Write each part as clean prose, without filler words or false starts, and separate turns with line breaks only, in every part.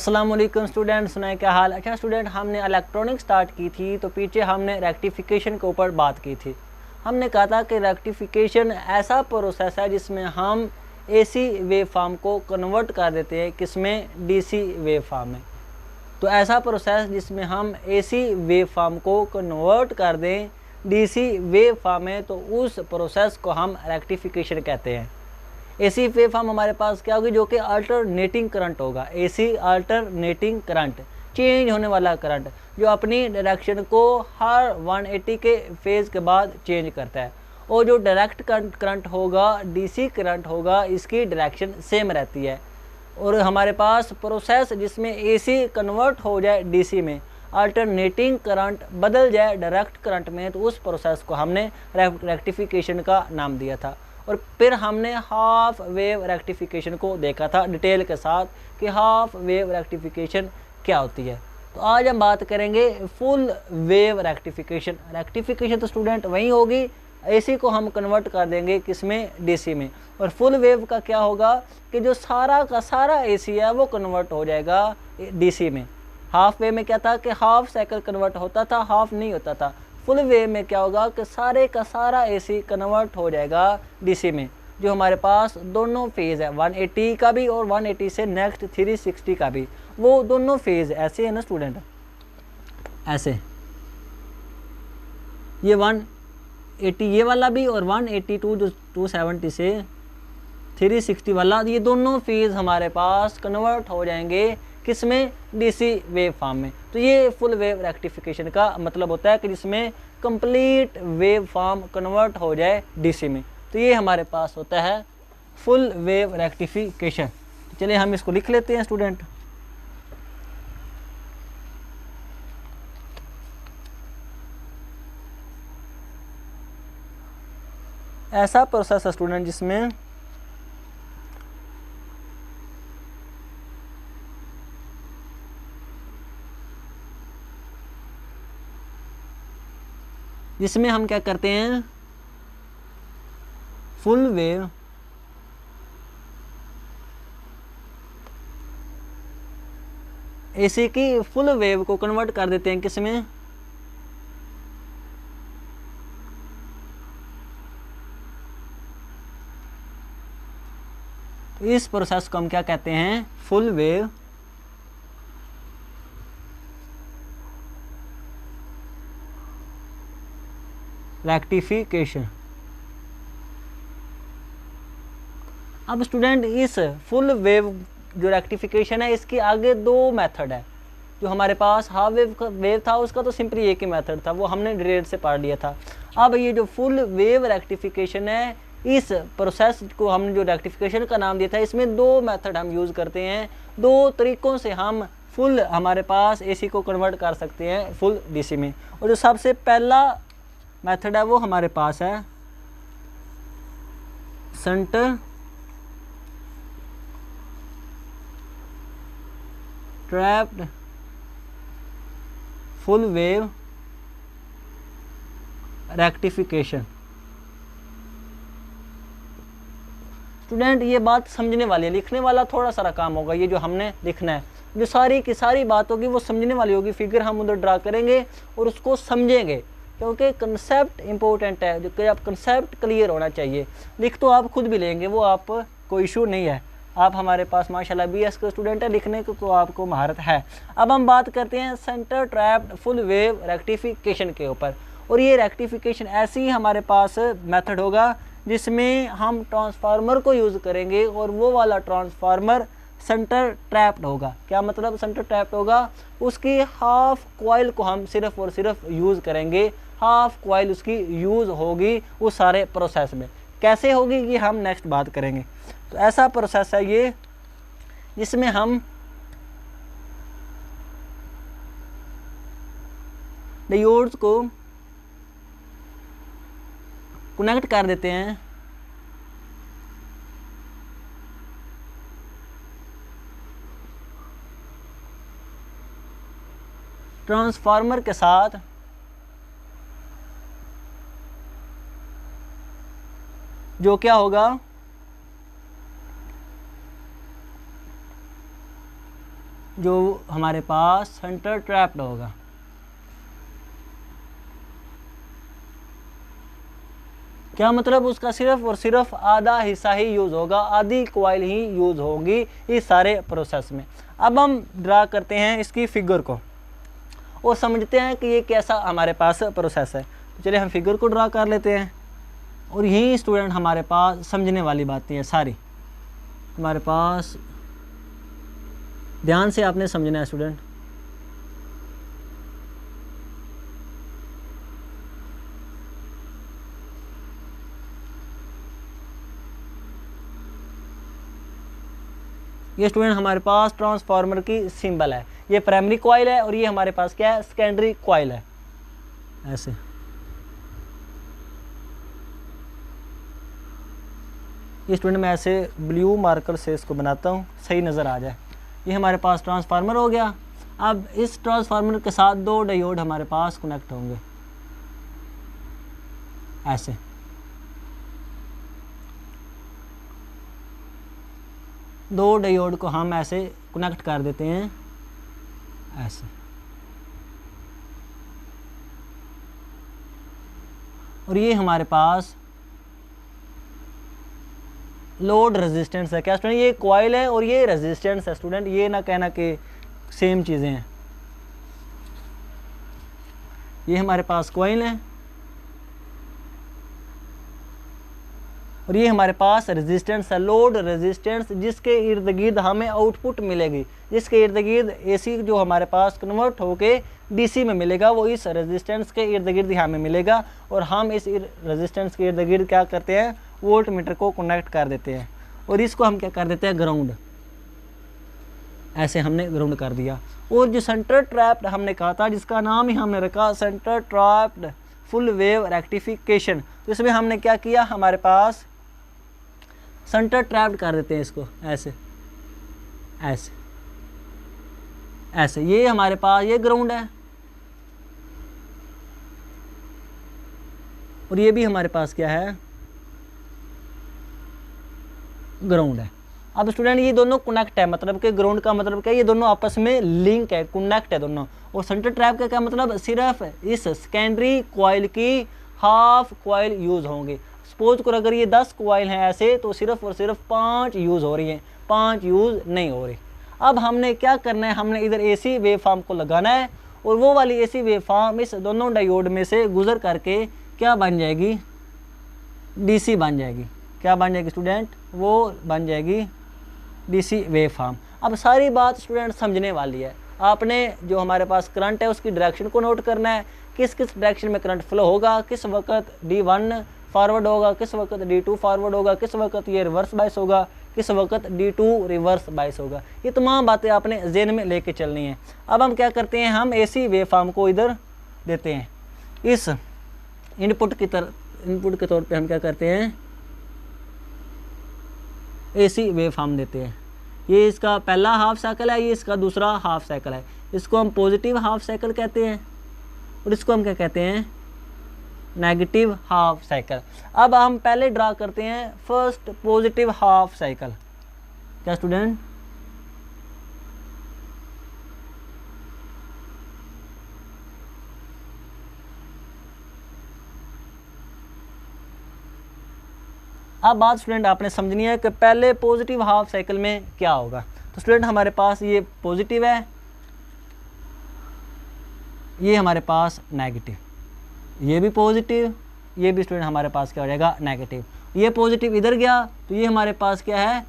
अस्सलाम वालेकुम स्टूडेंट, सुनाए क्या हाल। अच्छा स्टूडेंट, हमने इलेक्ट्रॉनिक स्टार्ट की थी तो पीछे हमने रेक्टिफिकेशन के ऊपर बात की थी। हमने कहा था कि रेक्टिफिकेशन ऐसा प्रोसेस है जिसमें हम एसी वेव फॉर्म को कन्वर्ट कर देते हैं किसमें, डीसी वेव फॉर्म में। तो ऐसा प्रोसेस जिसमें हम एसी वेव फॉर्म को कन्वर्ट कर दें डीसी वेव फॉर्म में, तो उस प्रोसेस को हम रेक्टिफिकेशन कहते हैं। एसी वेव फॉर्म हमारे पास क्या होगी, जो कि अल्टरनेटिंग करंट होगा। एसी अल्टरनेटिंग करंट, चेंज होने वाला करंट, जो अपनी डायरेक्शन को हर 180 के फेज़ के बाद चेंज करता है। और जो डायरेक्ट करंट होगा, डीसी करंट होगा, इसकी डायरेक्शन सेम रहती है। और हमारे पास प्रोसेस जिसमें एसी कन्वर्ट हो जाए डीसी में, अल्टरनेटिंग करंट बदल जाए डायरेक्ट करंट में, तो उस प्रोसेस को हमने रेक्टिफिकेशन का नाम दिया था। और फिर हमने हाफ वेव रेक्टिफिकेशन को देखा था डिटेल के साथ कि हाफ वेव रेक्टिफिकेशन क्या होती है। तो आज हम बात करेंगे फुल वेव रेक्टिफिकेशन। रेक्टिफिकेशन तो स्टूडेंट वही होगी, एसी को हम कन्वर्ट कर देंगे किसमें, डीसी में। और फुल वेव का क्या होगा कि जो सारा का सारा एसी है वो कन्वर्ट हो जाएगा डीसी में। हाफ वेव में क्या था कि हाफ साइकिल कन्वर्ट होता था, हाफ नहीं होता था। फुल वेव में क्या होगा कि सारे का सारा एसी कन्वर्ट हो जाएगा डीसी में। जो हमारे पास दोनों फेज़ है, 180 का भी और 180 से नेक्स्ट 360 का भी, वो दोनों फेज़ ऐसे है ना स्टूडेंट, ऐसे ये 180 ये वाला भी और 182 जो 270 से 360 वाला, ये दोनों फेज़ हमारे पास कन्वर्ट हो जाएंगे किसमें, डीसी वेव फॉर्म में। तो ये फुल वेव रेक्टिफिकेशन का मतलब होता है कि जिसमें कंप्लीट वेव फॉर्म कन्वर्ट हो जाए डीसी में। तो ये हमारे पास होता है फुल वेव रेक्टिफिकेशन। तो चलिए हम इसको लिख लेते हैं स्टूडेंट। ऐसा प्रोसेस है स्टूडेंट जिसमें हम क्या करते हैं, फुल वेव एसी की फुल वेव को कन्वर्ट कर देते हैं किसमें, तो इस प्रोसेस को हम क्या कहते हैं, फुल वेव रेक्टिफिकेशन। अब स्टूडेंट इस फुल वेव जो रेक्टिफिकेशन है, इसके आगे दो मेथड है। जो हमारे पास हाफ वेव था उसका तो सिंपली एक ही मेथड था, वो हमने डिटेल से पढ़ लिया था। अब ये जो फुल वेव रेक्टिफिकेशन है, इस प्रोसेस को हमने जो रेक्टिफिकेशन का नाम दिया था, इसमें दो मेथड हम यूज़ करते हैं। दो तरीक़ों से हम फुल हमारे पास एसी को कन्वर्ट कर सकते हैं फुल डीसी में। और जो सबसे पहला मेथड है वो हमारे पास है centre trapped full wave rectification. Student ये बात समझने वाली है, लिखने वाला थोड़ा सारा काम होगा। ये जो हमने लिखना है, जो सारी की सारी बात होगी वो समझने वाली होगी। फिगर हम उधर ड्रा करेंगे और उसको समझेंगे, क्योंकि कंसेप्ट इंपॉर्टेंट है। जो कि आप कंसेप्ट क्लियर होना चाहिए। लिख तो आप खुद भी लेंगे, वो आप कोई इशू नहीं है। आप हमारे पास माशाल्लाह बीएस के स्टूडेंट है, लिखने को तो आपको महारत है। अब हम बात करते हैं centre trapped full wave rectification के ऊपर। और ये रेक्टिफिकेशन ऐसी हमारे पास मेथड होगा जिसमें हम ट्रांसफार्मर को यूज़ करेंगे, और वो वाला ट्रांसफार्मर सेंटर ट्रैप्ड होगा। क्या मतलब सेंटर ट्रैप्ड होगा, उसकी हाफ कॉइल को हम सिर्फ और सिर्फ यूज़ करेंगे। हाफ कॉइल उसकी यूज़ होगी उस सारे प्रोसेस में। कैसे होगी ये हम नेक्स्ट बात करेंगे। तो ऐसा प्रोसेस है ये जिसमें हम डायोड्स को कनेक्ट कर देते हैं ट्रांसफार्मर के साथ, जो क्या होगा जो हमारे पास सेंटर ट्रैप्ड होगा। क्या मतलब, उसका सिर्फ और सिर्फ आधा हिस्सा ही यूज़ होगा, आधी कॉइल ही यूज़ होगी इस सारे प्रोसेस में। अब हम ड्रा करते हैं इसकी फिगर को और समझते हैं कि ये कैसा हमारे पास प्रोसेस है। तो चलिए हम फिगर को ड्रा कर लेते हैं और यही स्टूडेंट हमारे पास समझने वाली बातें हैं सारी हमारे पास। ध्यान से आपने समझना है स्टूडेंट। ये स्टूडेंट हमारे पास ट्रांसफार्मर की सिंबल है, ये प्राइमरी कॉइल है और ये हमारे पास क्या है, सेकेंडरी कॉइल है। ऐसे ये स्टूडेंट मैं ऐसे ब्लू मार्कर से इसको बनाता हूँ, सही नज़र आ जाए। ये हमारे पास ट्रांसफार्मर हो गया। अब इस ट्रांसफार्मर के साथ 2 डायोड हमारे पास कनेक्ट होंगे ऐसे। दो डायोड को हम ऐसे कनेक्ट कर देते हैं ऐसे। और ये हमारे पास लोड रेजिस्टेंस है। क्या स्टूडेंट, ये कॉइल है और ये रेजिस्टेंस है स्टूडेंट, ये ना कहना कि सेम चीज़ें हैं। ये हमारे पास कॉइल है और ये हमारे पास रेजिस्टेंस है, लोड रेजिस्टेंस, जिसके इर्द गिर्द हमें आउटपुट मिलेगी, जिसके इर्द गिर्द एसी जो हमारे पास कन्वर्ट होके डीसी में मिलेगा, वो इस रेजिस्टेंस के इर्द गिर्द हमें मिलेगा। और हम इस रेजिस्टेंस के इर्द गिर्द क्या करते हैं, वोल्ट मीटर को कनेक्ट कर देते हैं और इसको हम क्या कर देते हैं, ग्राउंड। ऐसे हमने ग्राउंड कर दिया। और जो सेंटर ट्रैप्ड हमने कहा था, जिसका नाम ही हमने रखा centre trapped full wave rectification, तो इसमें हमने क्या किया, हमारे पास सेंटर ट्रैप्ड कर देते हैं इसको ऐसे ऐसे ऐसे। ये हमारे पास ये ग्राउंड है और ये भी हमारे पास क्या है, ग्राउंड है। अब स्टूडेंट ये दोनों कनेक्ट है, मतलब कि ग्राउंड का मतलब क्या है, ये दोनों आपस में लिंक है, कनेक्ट है दोनों। और सेंटर ट्रैप का क्या मतलब, सिर्फ इस सेकेंडरी कॉइल की हाफ कॉइल यूज होंगे। सपोज करो अगर ये 10 कॉइल हैं ऐसे, तो सिर्फ और सिर्फ 5 यूज हो रही हैं, 5 यूज नहीं हो रही। अब हमने क्या करना है, हमने इधर एसी वेव फॉर्म को लगाना है और वो वाली एसी वेव फॉर्म इस दोनों डायोड में से गुजर करके क्या बन जाएगी, डीसी बन जाएगी। क्या बन जाएगी स्टूडेंट, वो बन जाएगी डीसी वेव फॉर्म। अब सारी बात स्टूडेंट समझने वाली है। आपने जो हमारे पास करंट है उसकी डायरेक्शन को नोट करना है, किस किस डायरेक्शन में करंट फ्लो होगा, किस वक्त D1 फॉरवर्ड होगा, किस वक्त D2 फॉरवर्ड होगा, किस वक्त ये रिवर्स बाइस होगा, किस वक्त D2 रिवर्स बाइस होगा। ये तमाम बातें आपने ज़हन में लेके चलनी है। अब हम क्या करते हैं, हम एसी वेव फॉर्म को इधर देते हैं, इस इनपुट के तौर पे हम क्या करते हैं, एसी वेव फॉर्म देते हैं। ये इसका पहला हाफ साइकिल है, ये इसका दूसरा हाफ साइकिल है। इसको हम पॉजिटिव हाफ साइकिल कहते हैं और इसको हम क्या कहते हैं, नेगेटिव हाफ साइकिल। अब हम पहले ड्रा करते हैं फर्स्ट पॉजिटिव हाफ साइकिल। क्या स्टूडेंट, अब बात स्टूडेंट आपने समझनी है कि पहले पॉजिटिव हाफ साइकिल में क्या होगा। तो स्टूडेंट हमारे पास ये पॉजिटिव है, ये हमारे पास नेगेटिव, ये भी पॉजिटिव, ये भी स्टूडेंट हमारे पास क्या हो जाएगा, नेगेटिव। ये पॉजिटिव इधर गया तो ये हमारे पास क्या है,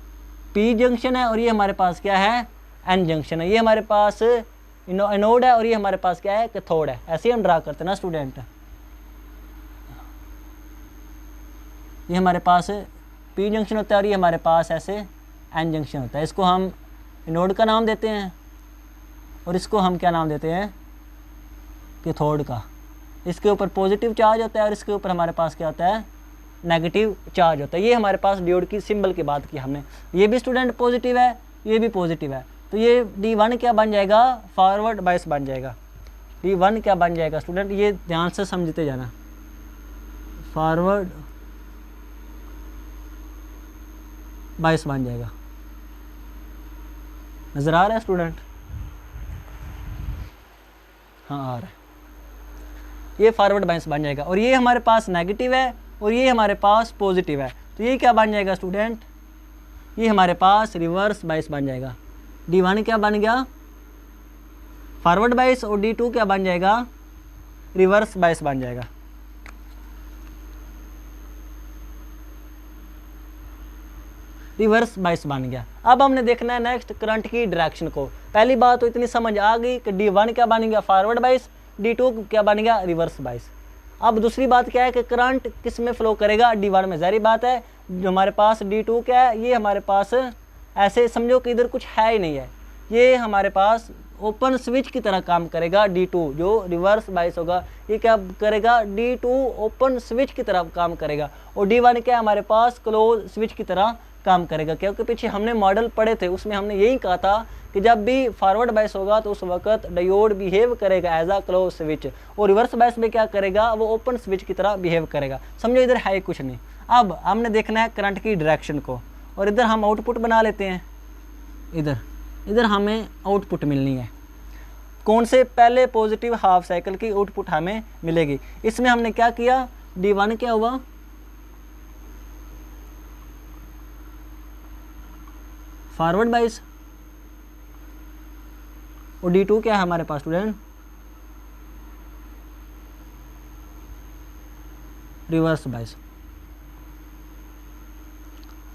पी जंक्शन है और ये हमारे पास क्या है, एन जंक्शन है। ये हमारे पास एनोड है और ये हमारे पास क्या है, कैथोड है। ऐसे ही हम ड्रा करते हैं ना स्टूडेंट। ये हमारे पास पी जंक्शन होता है और ये हमारे पास ऐसे एन जंक्शन होता है। इसको हम एनोड का नाम देते हैं और इसको हम क्या नाम देते हैं, कैथोड का। इसके ऊपर पॉजिटिव चार्ज होता है और इसके ऊपर हमारे पास क्या होता है, नेगेटिव चार्ज होता है। ये हमारे पास डायोड की सिंबल की बात की हमने। ये भी स्टूडेंट पॉजिटिव है, ये भी पॉजिटिव है, तो ये D1 क्या बन जाएगा, फॉरवर्ड बायस बन जाएगा। D1 क्या बन जाएगा स्टूडेंट, ये ध्यान से समझते जाना, फॉरवर्ड बायस बन जाएगा। नजर आ रहा है स्टूडेंट। हाँ आ रहा है, ये फॉरवर्ड बायस बन जाएगा। और ये हमारे पास नेगेटिव है और ये हमारे पास पॉजिटिव है, तो ये क्या बन जाएगा स्टूडेंट, ये हमारे पास रिवर्स बायस बन जाएगा। D1 क्या बन गया, फॉरवर्ड बायस, और D2 क्या बन जाएगा, रिवर्स बायस बन जाएगा। रिवर्स बायस बन गया। अब हमने देखना है नेक्स्ट करंट की डायरेक्शन को। पहली बात तो इतनी समझ आ गई कि D1 क्या बन गया, फॉरवर्ड बायस, D2 क्या बन गया, रिवर्स बायस। अब दूसरी बात क्या है कि करंट किस में फ्लो करेगा, D1 में। जारी बात है, जो हमारे पास D2 क्या है, ये हमारे पास ऐसे समझो कि इधर कुछ है ही नहीं है, ये हमारे पास ओपन स्विच की तरह काम करेगा। D2 जो रिवर्स बायस होगा ये क्या करेगा, D2 ओपन स्विच की तरह काम करेगा। और D1 क्या हमारे पास क्लोज स्विच की तरह काम करेगा। क्योंकि पीछे हमने मॉडल पढ़े थे, उसमें हमने यही कहा था कि जब भी फॉरवर्ड बायस होगा तो उस वक्त डायोड बिहेव करेगा एज अ क्लोज स्विच, और रिवर्स बायस में क्या करेगा, वो ओपन स्विच की तरह बिहेव करेगा। समझो इधर है कुछ नहीं। अब हमने देखना है करंट की डायरेक्शन को, और इधर हम आउटपुट बना लेते हैं। इधर हमें आउटपुट मिलनी है, कौन से, पहले पॉजिटिव हाफ साइकिल की आउटपुट हमें मिलेगी। इसमें हमने क्या किया, D1 क्या हुआ, फॉरवर्ड बायस, और D2 क्या है हमारे पास student, reverse bias.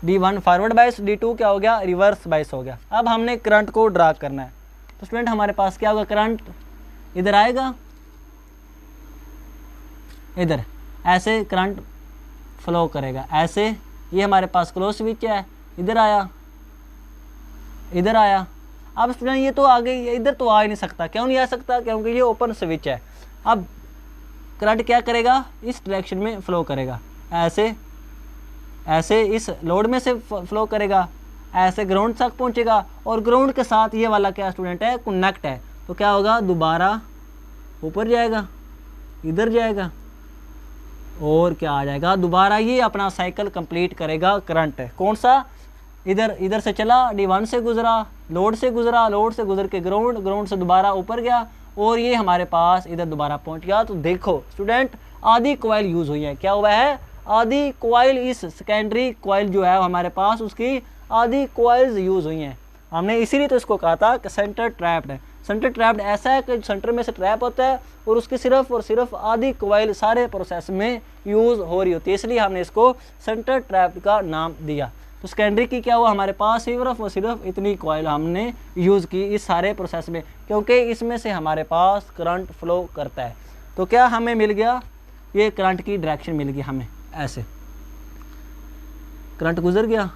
D1 forward bias, D2 क्या हो गया, रिवर्स बायस हो गया। अब हमने करंट को ड्रा करना है, तो स्टूडेंट हमारे पास क्या होगा, करंट इधर आएगा, इधर ऐसे करंट फ्लो करेगा, ऐसे। ये हमारे पास क्लोज स्विच है, इधर आया, इधर आया। अब स्टूडेंट ये तो आगे, इधर तो आ ही नहीं सकता। क्यों नहीं आ सकता, क्योंकि ये ओपन स्विच है। अब करंट क्या करेगा, इस डायरेक्शन में फ्लो करेगा, ऐसे ऐसे इस लोड में से फ्लो करेगा, ऐसे ग्राउंड तक पहुंचेगा, और ग्राउंड के साथ ये वाला क्या स्टूडेंट है, कनेक्ट है। तो क्या होगा, दोबारा ऊपर जाएगा, इधर जाएगा, और क्या आ जाएगा, दोबारा ये अपना साइकिल कंप्लीट करेगा। करंट कौन सा, इधर से चला, D1 से गुजरा, लोड से गुजरा, लोड से गुजर के ग्राउंड, ग्राउंड से दोबारा ऊपर गया, और ये हमारे पास इधर दोबारा पहुंच गया। तो देखो स्टूडेंट, आधी कॉइल यूज हुई है। क्या हुआ है, आधी कॉइल, इस सेकेंडरी कॉइल जो है हमारे पास, उसकी आधी कॉइल्स यूज हुई हैं। हमने इसीलिए तो इसको कहा था कि सेंटर ट्रैप्ड है। सेंटर ट्रैप्ड ऐसा है कि सेंटर में से ट्रैप होता है, और उसकी सिर्फ और सिर्फ आधी कॉइल सारे प्रोसेस में यूज हो रही होती है, इसलिए हमने इसको सेंटर ट्रैप्ड का नाम दिया। तो सेकेंडरी की क्या हुआ, हमारे पास सिर्फ और सिर्फ इतनी कॉइल हमने यूज़ की इस सारे प्रोसेस में, क्योंकि इसमें से हमारे पास करंट फ्लो करता है। तो क्या हमें मिल गया, ये करंट की डायरेक्शन मिल गई हमें, ऐसे करंट गुजर गया,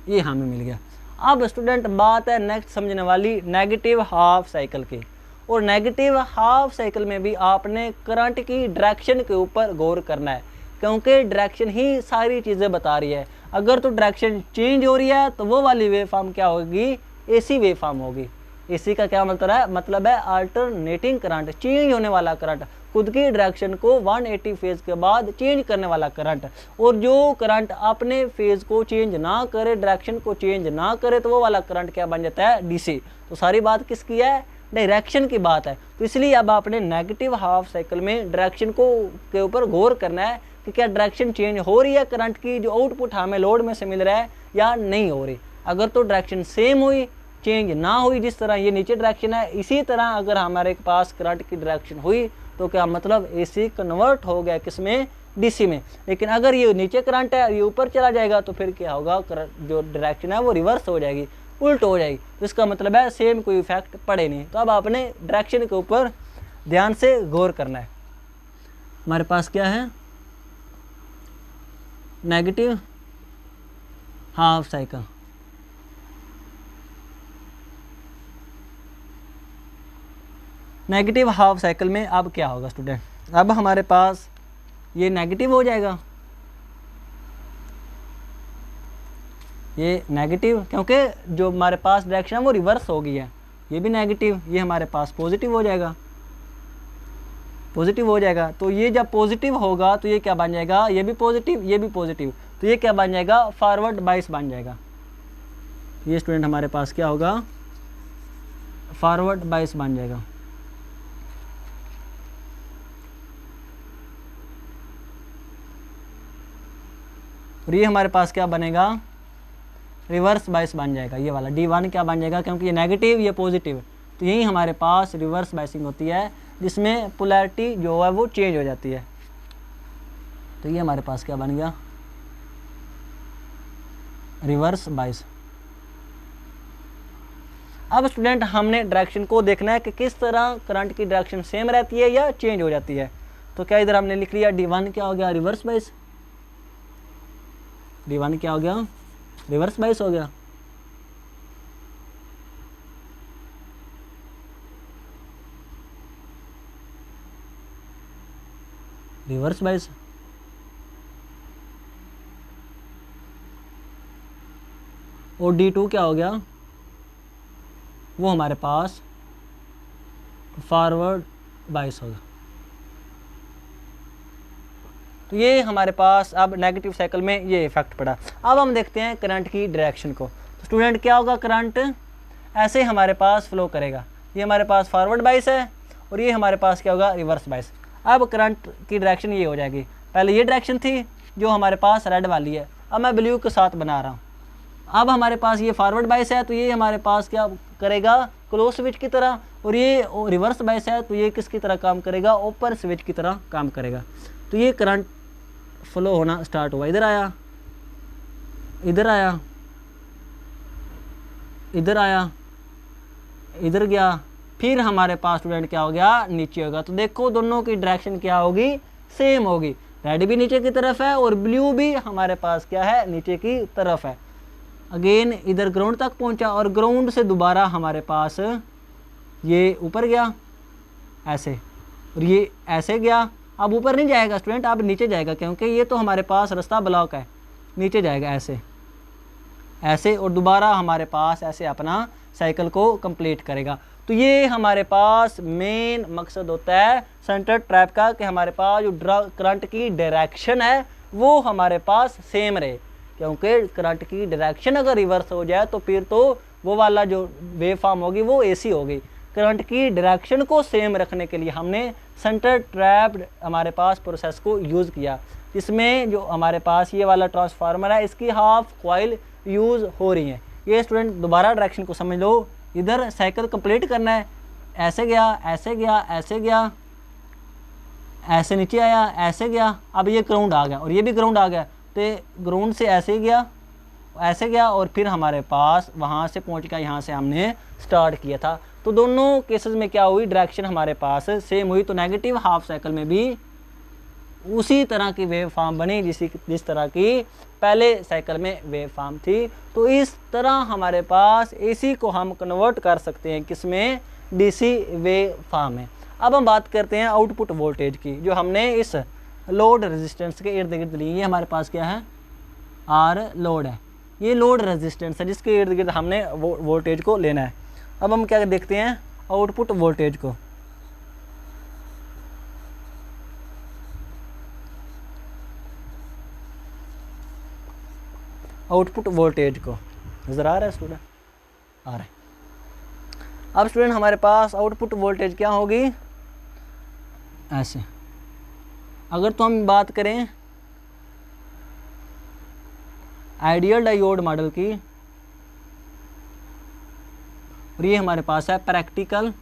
ये हमें मिल गया। अब स्टूडेंट बात है नेक्स्ट समझने वाली, नेगेटिव हाफ साइकिल की। और नेगेटिव हाफ साइकिल में भी आपने करंट की डायरेक्शन के ऊपर गौर करना है, क्योंकि डायरेक्शन ही सारी चीज़ें बता रही है। अगर तो डायरेक्शन चेंज हो रही है तो वो वाली वेव फॉर्म क्या होगी, एसी वेव फॉर्म होगी। एसी का क्या मतलब है अल्टरनेटिंग करंट, चेंज होने वाला करंट, खुद की डायरेक्शन को 180 फेज के बाद चेंज करने वाला करंट। और जो करंट अपने फेज को चेंज ना करे, डायरेक्शन को चेंज ना करे, तो वो वाला करंट क्या बन जाता है, डीसी। तो सारी बात किसकी है, डायरेक्शन की बात है। तो इसलिए अब आपने नेगेटिव हाफ साइकिल में डायरेक्शन को के ऊपर गौर करना है कि क्या डायरेक्शन चेंज हो रही है करंट की, जो आउटपुट हमें लोड में से मिल रहा है, या नहीं हो रही। अगर तो डायरेक्शन सेम हुई, चेंज ना हुई, जिस तरह ये नीचे डायरेक्शन है, इसी तरह अगर हमारे पास करंट की डायरेक्शन हुई, तो क्या मतलब एसी कन्वर्ट हो गया किसमें, डीसी में। लेकिन अगर ये नीचे करंट है, ये ऊपर चला जाएगा, तो फिर क्या होगा, जो डायरेक्शन है वो रिवर्स हो जाएगी, उल्ट हो जाएगी। तो इसका मतलब है सेम कोई इफेक्ट पड़े नहीं। तो अब आपने डायरेक्शन के ऊपर ध्यान से गौर करना है। हमारे पास क्या है, negative half cycle. Negative half cycle में अब क्या होगा स्टूडेंट, अब हमारे पास ये नेगेटिव हो जाएगा, ये नेगेटिव, क्योंकि जो हमारे पास डायरेक्शन है वो रिवर्स हो गई है। ये भी नेगेटिव, ये हमारे पास पॉजिटिव हो जाएगा, पॉजिटिव हो जाएगा। तो ये जब पॉजिटिव होगा तो ये क्या बन जाएगा, ये भी पॉजिटिव, ये भी पॉजिटिव, तो ये क्या बन जाएगा, फॉरवर्ड बायस बन जाएगा। ये स्टूडेंट हमारे पास क्या होगा, फॉरवर्ड बायस बन जाएगा। और ये हमारे पास क्या बनेगा, रिवर्स बायस बन जाएगा। ये वाला D1 क्या बन जाएगा, क्योंकि ये नेगेटिव ये पॉजिटिव, तो यही हमारे पास रिवर्स बायसिंग होती है जिसमें पोलैरिटी जो है वो चेंज हो जाती है। तो ये हमारे पास क्या बन गया, रिवर्स बायस। अब स्टूडेंट हमने डायरेक्शन को देखना है कि किस तरह करंट की डायरेक्शन सेम रहती है या चेंज हो जाती है। तो क्या इधर हमने लिख लिया D1 क्या हो गया, रिवर्स बायस। D1 क्या हो गया, रिवर्स बायस हो गया। Reverse bias. और D2 क्या हो गया, वो हमारे पास फॉरवर्ड बायस होगा। तो ये हमारे पास अब नेगेटिव साइकिल में ये इफेक्ट पड़ा। अब हम देखते हैं करंट की डायरेक्शन को। तो स्टूडेंट क्या होगा, करंट ऐसे हमारे पास फ्लो करेगा। ये हमारे पास फॉरवर्ड बायस है और ये हमारे पास क्या होगा, रिवर्स बायस। अब करंट की डायरेक्शन ये हो जाएगी, पहले ये डायरेक्शन थी जो हमारे पास रेड वाली है, अब मैं ब्लू के साथ बना रहा हूँ। अब हमारे पास ये फॉरवर्ड बायस है तो ये हमारे पास क्या करेगा, क्लोज स्विच की तरह, और ये रिवर्स बायस है तो ये किसकी तरह काम करेगा, ओपन स्विच की तरह काम करेगा। तो ये करंट फ्लो होना स्टार्ट हुआ, इधर आया, इधर आया, इधर आया, इधर गया, फिर हमारे पास स्टूडेंट क्या हो गया, नीचे होगा। तो देखो दोनों की डायरेक्शन क्या होगी, सेम होगी। रेड भी नीचे की तरफ है और ब्लू भी हमारे पास क्या है, नीचे की तरफ है। अगेन इधर ग्राउंड तक पहुंचा और ग्राउंड से दोबारा हमारे पास ये ऊपर गया ऐसे, और ये ऐसे गया। अब ऊपर नहीं जाएगा स्टूडेंट, अब नीचे जाएगा, क्योंकि ये तो हमारे पास रास्ता ब्लॉक है, नीचे जाएगा ऐसे ऐसे, और दोबारा हमारे पास ऐसे अपना साइकिल को कंप्लीट करेगा। तो ये हमारे पास मेन मकसद होता है सेंटर ट्रैप का, कि हमारे पास जो करंट की डायरेक्शन है वो हमारे पास सेम रहे, क्योंकि करंट की डायरेक्शन अगर रिवर्स हो जाए तो फिर तो वो वाला जो वेव फॉर्म होगी वो AC होगी। करंट की डायरेक्शन को सेम रखने के लिए हमने सेंटर ट्रैप्ड हमारे पास प्रोसेस को यूज़ किया, जिसमें जो हमारे पास ये वाला ट्रांसफार्मर है इसकी हाफ कॉइल यूज़ हो रही है। ये स्टूडेंट दोबारा डायरेक्शन को समझ लो, इधर साइकिल कंप्लीट करना है, ऐसे गया, ऐसे गया, ऐसे गया, ऐसे नीचे आया, ऐसे गया, अब ये ग्राउंड आ गया और ये भी ग्राउंड आ गया, तो ग्राउंड से ऐसे गया, ऐसे गया, और फिर हमारे पास वहाँ से पहुँच गया, यहाँ से हमने स्टार्ट किया था। तो दोनों केसेस में क्या हुई, डायरेक्शन हमारे पास सेम हुई। तो नेगेटिव हाफ साइकिल में भी उसी तरह की वेव फॉर्म बनी जिस तरह की पहले साइकिल में वेव फॉर्म थी। तो इस तरह हमारे पास AC को हम कन्वर्ट कर सकते हैं किसमें, DC वेव फॉर्म में। अब हम बात करते हैं आउटपुट वोल्टेज की, जो हमने इस लोड रेजिस्टेंस के इर्द गिर्द ली। ये हमारे पास क्या है, R लोड है, ये लोड रेजिस्टेंस है जिसके इर्द गिर्द हमने वोल्टेज को लेना है। अब हम क्या देखते हैं, आउटपुट वोल्टेज को। आउटपुट वोल्टेज को नज़र आ रहा है स्टूडेंट, आ रहा है। अब स्टूडेंट हमारे पास आउटपुट वोल्टेज क्या होगी, ऐसे। अगर तो हम बात करें आइडियल डायोड मॉडल की, और ये हमारे पास है practical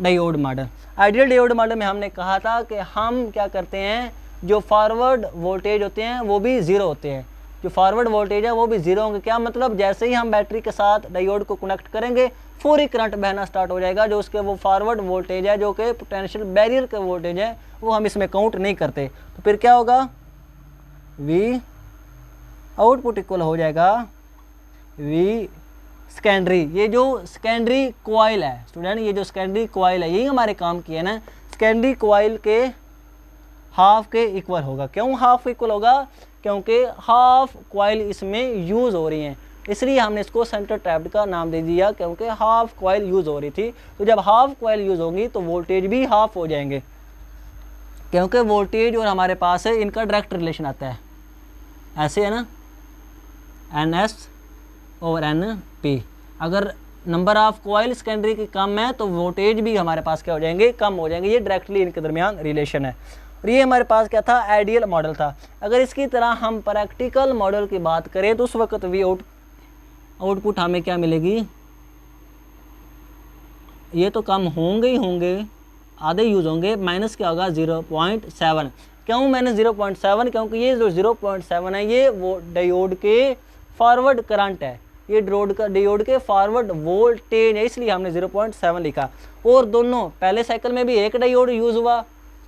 diode model. Ideal diode model में हमने कहा था कि हम क्या करते हैं, जो फॉरवर्ड वोल्टेज होते हैं वो भी ज़ीरो होते हैं, जो फॉरवर्ड वोल्टेज है वो भी ज़ीरो होंगे। क्या मतलब, जैसे ही हम बैटरी के साथ डायोड को कनेक्ट करेंगे पूरी करंट बहना स्टार्ट हो जाएगा। जो उसके वो फॉरवर्ड वोल्टेज है, जो कि पोटेंशियल बैरियर का वोल्टेज है, वो हम इसमें काउंट नहीं करते। तो फिर क्या होगा, V आउटपुट इक्वल हो जाएगा V सेकेंडरी। ये जो सेकेंडरी कॉइल है स्टूडेंट, ये जो सेकेंडरी कॉइल है, यही हमारे काम की है ना। सेकेंडरी कॉइल के हाफ के इक्वल होगा। क्यों हाफ इक्वल होगा, क्योंकि हाफ कॉइल इसमें यूज़ हो रही हैं, इसलिए हमने इसको सेंटर ट्रैप्ड का नाम दे दिया, क्योंकि हाफ कॉइल यूज़ हो रही थी। तो जब हाफ कॉइल यूज़ होंगी तो वोल्टेज भी हाफ हो जाएंगे, क्योंकि वोल्टेज और हमारे पास है इनका डायरेक्ट रिलेशन आता है, ऐसे है ना, NS और NP। अगर नंबर ऑफ कॉइल सेकेंडरी की कम है तो वोल्टेज भी हमारे पास क्या हो जाएंगे, कम हो जाएंगे। ये डायरेक्टली इनके दरमियान रिलेशन है। और ये हमारे पास क्या था, आइडियल मॉडल था। अगर इसकी तरह हम प्रैक्टिकल मॉडल की बात करें तो उस वक्त भी आउटपुट हमें क्या मिलेगी, ये तो कम होंगे ही होंगे, आधे यूज़ होंगे, माइनस क्या होगा 0.7। क्यों माइनस 0.7, क्योंकि ये जो 0.7 है ये वो डायोड के फॉरवर्ड करंट है, ये डायोड के फॉरवर्ड वोल्टेज है, इसलिए हमने 0.7 लिखा। और दोनों पहले साइकिल में भी एक डायोड यूज़ हुआ,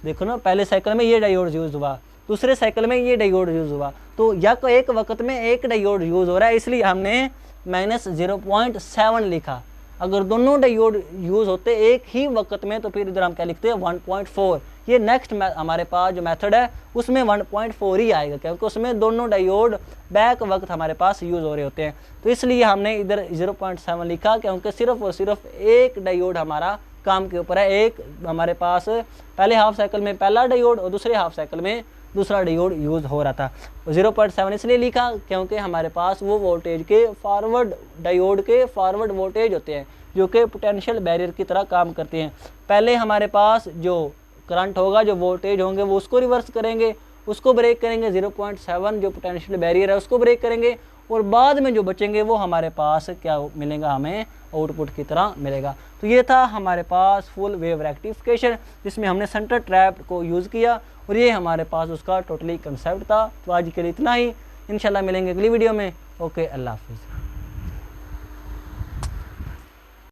देखो ना, पहले साइकिल में ये डायोड यूज़ हुआ, दूसरे साइकिल में ये डायोड यूज़ हुआ, तो या तो एक वक्त में एक डायोड यूज़ हो रहा है, इसलिए हमने माइनस 0.7 लिखा। अगर दोनों डायोड यूज़ होते एक ही वक्त में तो फिर इधर हम क्या लिखते हैं 1.4। ये नेक्स्ट हमारे पास जो मेथड है उसमें 1.4 ही आएगा, क्योंकि उसमें दोनों डायोड बैक वक्त हमारे पास यूज़ हो रहे होते हैं। तो इसलिए हमने इधर 0.7 लिखा, क्योंकि सिर्फ और सिर्फ एक डायोड हमारा काम के ऊपर है। एक हमारे पास पहले हाफ साइकिल में पहला डायोड और दूसरे हाफ साइकिल में दूसरा डायोड यूज़ हो रहा था। 0.7 इसलिए लिखा क्योंकि हमारे पास वो वोल्टेज के फॉरवर्ड, डायोड के फॉरवर्ड वोल्टेज होते हैं जो कि पोटेंशियल बैरियर की तरह काम करते हैं। पहले हमारे पास जो करंट होगा, जो वोल्टेज होंगे वो उसको रिवर्स करेंगे, उसको ब्रेक करेंगे, 0.7 जो पोटेंशियल बैरियर है उसको ब्रेक करेंगे, और बाद में जो बचेंगे वो हमारे पास क्या मिलेगा, हमें आउटपुट की तरह मिलेगा। तो ये था हमारे पास फुल वेव रेक्टिफिकेशन, जिसमें हमने सेंटर ट्रैप को यूज़ किया, और ये हमारे पास उसका टोटली कंसेप्ट था। तो आज के लिए इतना ही, इंशाल्लाह मिलेंगे अगली वीडियो में। ओके, अल्लाह हाफिज़।